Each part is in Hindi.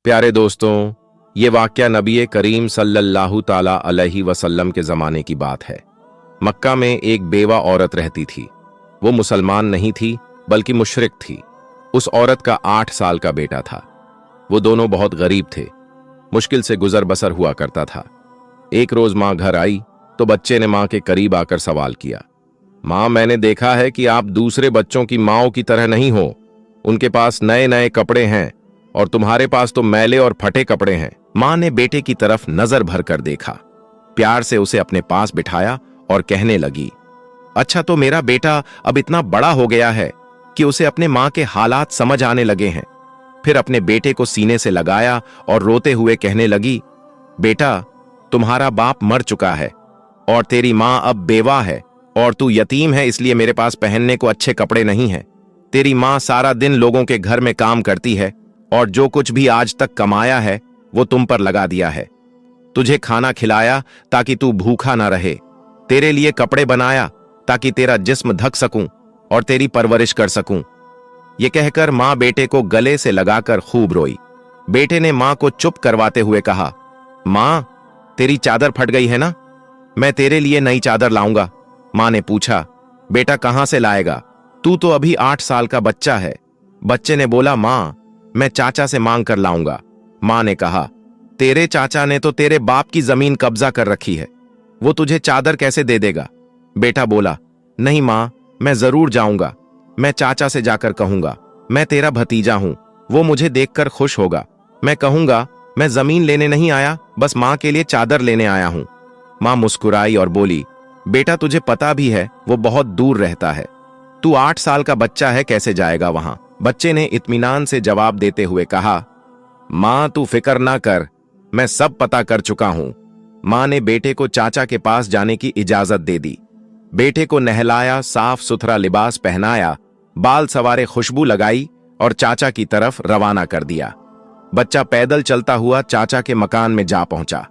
प्यारे दोस्तों, ये वाक़या नबी करीम सल्लल्लाहु ताला अलैहि वसल्लम के ज़माने की बात है। मक्का में एक बेवा औरत रहती थी। वो मुसलमान नहीं थी बल्कि मुशरिक थी। उस औरत का 8 साल का बेटा था। वो दोनों बहुत गरीब थे। मुश्किल से गुजर बसर हुआ करता था। एक रोज़ माँ घर आई तो बच्चे ने माँ के करीब आकर सवाल किया, माँ, मैंने देखा है कि आप दूसरे बच्चों की माँओं की तरह नहीं हो। उनके पास नए नए कपड़े हैं और तुम्हारे पास तो मैले और फटे कपड़े हैं। मां ने बेटे की तरफ नजर भर कर देखा, प्यार से उसे अपने पास बिठाया और कहने लगी, अच्छा, तो मेरा बेटा अब इतना बड़ा हो गया है कि उसे अपने मां के हालात समझ आने लगे हैं। फिर अपने बेटे को सीने से लगाया और रोते हुए कहने लगी, बेटा, तुम्हारा बाप मर चुका है और तेरी मां अब बेवा है और तू यतीम है, इसलिए मेरे पास पहनने को अच्छे कपड़े नहीं हैं। तेरी मां सारा दिन लोगों के घर में काम करती है और जो कुछ भी आज तक कमाया है वो तुम पर लगा दिया है। तुझे खाना खिलाया ताकि तू भूखा ना रहे, तेरे लिए कपड़े बनाया ताकि तेरा जिस्म ढक सकूं और तेरी परवरिश कर सकूं। ये कहकर मां बेटे को गले से लगाकर खूब रोई। बेटे ने मां को चुप करवाते हुए कहा, मां, तेरी चादर फट गई है ना, मैं तेरे लिए नई चादर लाऊंगा। मां ने पूछा, बेटा कहां से लाएगा, तू तो अभी 8 साल का बच्चा है। बच्चे ने बोला, मां, मैं चाचा से मांग कर लाऊंगा। मां ने कहा, तेरे चाचा ने तो तेरे बाप की जमीन कब्जा कर रखी है, वो तुझे चादर कैसे दे देगा। बेटा बोला, नहीं मां, मैं जरूर जाऊंगा। मैं चाचा से जाकर कहूंगा, मैं तेरा भतीजा हूं, वो मुझे देखकर खुश होगा। मैं कहूंगा, मैं जमीन लेने नहीं आया, बस मां के लिए चादर लेने आया हूं। मां मुस्कुराई और बोली, बेटा, तुझे पता भी है वो बहुत दूर रहता है, तू 8 साल का बच्चा है, कैसे जाएगा वहां। बच्चे ने इत्मीनान से जवाब देते हुए कहा, मां, तू फिक्र ना कर, मैं सब पता कर चुका हूं। मां ने बेटे को चाचा के पास जाने की इजाजत दे दी। बेटे को नहलाया, साफ सुथरा लिबास पहनाया, बाल सवारे खुशबू लगाई और चाचा की तरफ रवाना कर दिया। बच्चा पैदल चलता हुआ चाचा के मकान में जा पहुंचा।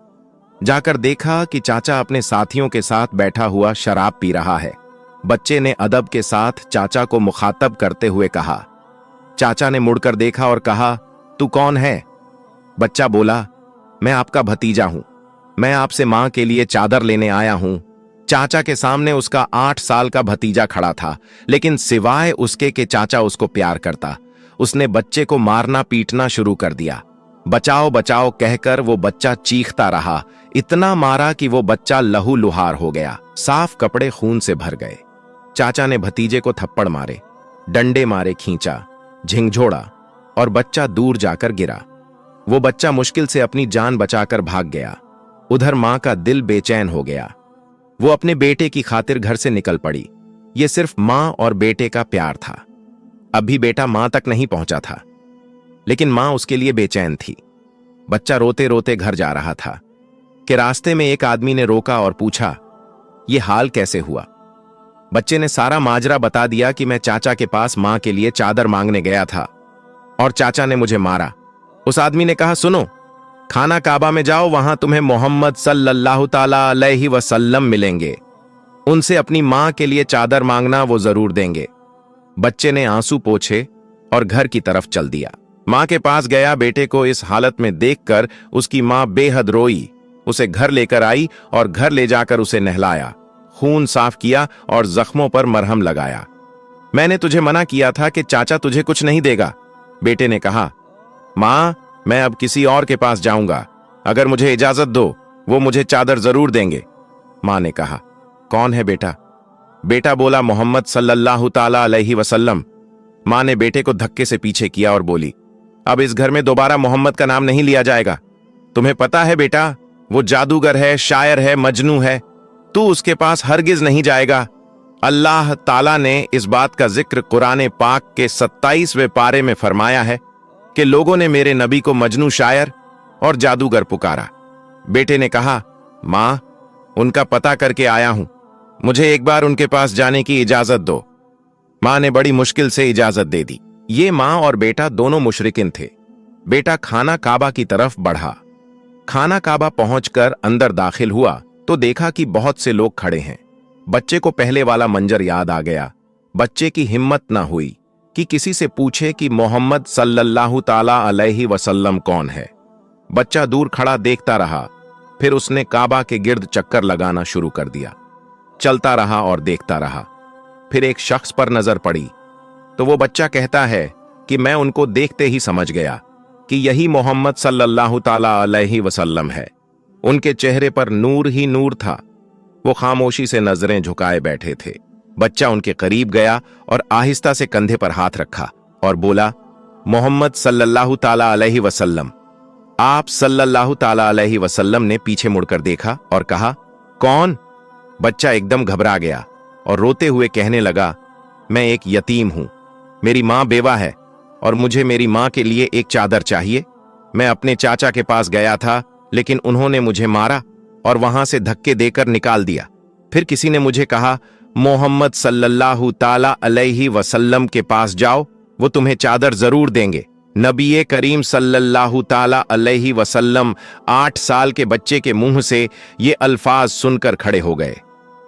जाकर देखा कि चाचा अपने साथियों के साथ बैठा हुआ शराब पी रहा है। बच्चे ने अदब के साथ चाचा को मुखातब करते हुए कहा। चाचा ने मुड़कर देखा और कहा, तू कौन है। बच्चा बोला, मैं आपका भतीजा हूं, मैं आपसे मां के लिए चादर लेने आया हूं। चाचा के सामने उसका 8 साल का भतीजा खड़ा था, लेकिन सिवाय उसके कि चाचा उसको प्यार करता, उसने बच्चे को मारना पीटना शुरू कर दिया। बचाओ बचाओ कहकर वो बच्चा चीखता रहा, इतना मारा कि वो बच्चा लहूलुहार हो गया, साफ कपड़े खून से भर गए। चाचा ने भतीजे को थप्पड़ मारे, डंडे मारे, खींचा, झिंझोड़ा और बच्चा दूर जाकर गिरा। वो बच्चा मुश्किल से अपनी जान बचाकर भाग गया। उधर मां का दिल बेचैन हो गया। वो अपने बेटे की खातिर घर से निकल पड़ी। ये सिर्फ मां और बेटे का प्यार था। अभी बेटा मां तक नहीं पहुंचा था, लेकिन मां उसके लिए बेचैन थी। बच्चा रोते रोते घर जा रहा था कि रास्ते में एक आदमी ने रोका और पूछा, ये हाल कैसे हुआ। बच्चे ने सारा माजरा बता दिया कि मैं चाचा के पास मां के लिए चादर मांगने गया था और चाचा ने मुझे मारा। उस आदमी ने कहा, सुनो, खाना काबा में जाओ, वहां तुम्हें मोहम्मद सल्लल्लाहु ताला अलैहि वसल्लम मिलेंगे, उनसे अपनी मां के लिए चादर मांगना, वो जरूर देंगे। बच्चे ने आंसू पोंछे और घर की तरफ चल दिया। मां के पास गया। बेटे को इस हालत में देखकर उसकी मां बेहद रोई। उसे घर लेकर आई और घर ले जाकर उसे नहलाया, खून साफ किया और जख्मों पर मरहम लगाया। मैंने तुझे मना किया था कि चाचा तुझे कुछ नहीं देगा। बेटे ने कहा, मां, मैं अब किसी और के पास जाऊंगा, अगर मुझे इजाजत दो, वो मुझे चादर जरूर देंगे। मां ने कहा, कौन है बेटा। बेटा बोला, मोहम्मद सल्लल्लाहु ताला अलैहि वसल्लम। मां ने बेटे को धक्के से पीछे किया और बोली, अब इस घर में दोबारा मोहम्मद का नाम नहीं लिया जाएगा। तुम्हें पता है बेटा, वो जादूगर है, शायर है, मजनू है, तू उसके पास हरगिज नहीं जाएगा। अल्लाह ताला ने इस बात का जिक्र कुरान पाक के 27वें पारे में फरमाया है कि लोगों ने मेरे नबी को मजनू, शायर और जादूगर पुकारा। बेटे ने कहा, मां, उनका पता करके आया हूं, मुझे एक बार उनके पास जाने की इजाजत दो। मां ने बड़ी मुश्किल से इजाजत दे दी। ये मां और बेटा दोनों मुशरिकिन थे। बेटा खाना काबा की तरफ बढ़ा। खाना काबा पहुंचकर अंदर दाखिल हुआ तो देखा कि बहुत से लोग खड़े हैं। बच्चे को पहले वाला मंजर याद आ गया। बच्चे की हिम्मत ना हुई। कि किसी से पूछे कि मोहम्मद सल्लल्लाहु ताला अलैहि वसल्लम कौन है। बच्चा दूर खड़ा देखता रहा, फिर उसने काबा के गिर्द चक्कर लगाना शुरू कर दिया। चलता रहा और देखता रहा। फिर एक शख्स पर नजर पड़ी तो वो बच्चा कहता है कि मैं उनको देखते ही समझ गया कि यही मोहम्मद सल्लल्लाहु ताला अलैहि वसल्लम है। उनके चेहरे पर नूर ही नूर था। वो खामोशी से नजरें झुकाए बैठे थे। बच्चा उनके करीब गया और आहिस्ता से कंधे पर हाथ रखा और बोला, मोहम्मद सल्लल्लाहु ताला अलैहि वसल्लम। आप सल्लल्लाहु ताला अलैहि वसल्लम ने पीछे मुड़कर देखा और कहा, कौन? बच्चा एकदम घबरा गया और रोते हुए कहने लगा, मैं एक यतीम हूं, मेरी मां बेवा है और मुझे मेरी मां के लिए एक चादर चाहिए। मैं अपने चाचा के पास गया था, लेकिन उन्होंने मुझे मारा और वहां से धक्के देकर निकाल दिया। फिर किसी ने मुझे कहा, मोहम्मद सल्लल्लाहु ताला अलैहि वसल्लम के पास जाओ, वो तुम्हें चादर जरूर देंगे। नबी करीम सल्लल्लाहु ताला अलैहि वसल्लम 8 साल के बच्चे के मुंह से ये अल्फाज सुनकर खड़े हो गए,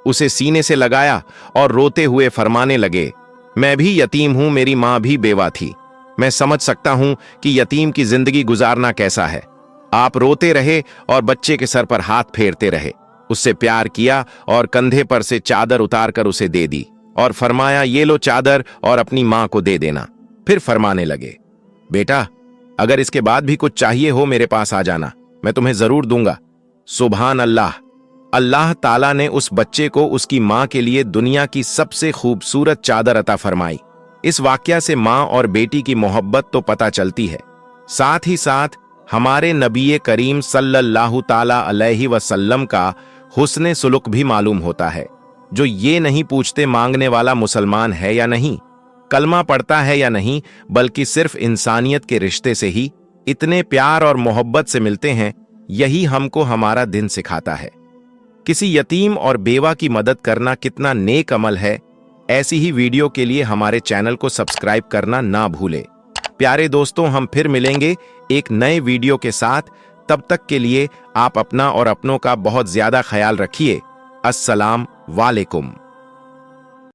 उसे सीने से लगाया और रोते हुए फरमाने लगे, मैं भी यतीम हूं, मेरी मां भी बेवा थी। मैं समझ सकता हूं कि यतीम की जिंदगी गुजारना कैसा है। आप रोते रहे और बच्चे के सर पर हाथ फेरते रहे, उससे प्यार किया और कंधे पर से चादर उतारकर उसे दे दी और फरमाया, ये लो चादर और अपनी मां को दे देना। फिर फरमाने लगे, बेटा अगर इसके बाद भी कुछ चाहिए हो मेरे पास आ जाना, मैं तुम्हें जरूर दूंगा। सुभान अल्लाह। अल्लाह ताला ने उस बच्चे को उसकी मां के लिए दुनिया की सबसे खूबसूरत चादर अता फरमाई। इस वाकया से मां और बेटी की मोहब्बत तो पता चलती है, साथ ही साथ हमारे नबी करीम सल्लल्लाहु ताला अलैहि वसल्लम का हुस्ने सुलूक भी मालूम होता है, जो ये नहीं पूछते मांगने वाला मुसलमान है या नहीं, कलमा पढ़ता है या नहीं, बल्कि सिर्फ इंसानियत के रिश्ते से ही इतने प्यार और मोहब्बत से मिलते हैं। यही हमको हमारा दिन सिखाता है। किसी यतीम और बेवा की मदद करना कितना नेक अमल है। ऐसी ही वीडियो के लिए हमारे चैनल को सब्सक्राइब करना ना भूले। प्यारे दोस्तों, हम फिर मिलेंगे एक नए वीडियो के साथ। तब तक के लिए आप अपना और अपनों का बहुत ज्यादा ख्याल रखिए। अस्सलाम वालेकुम।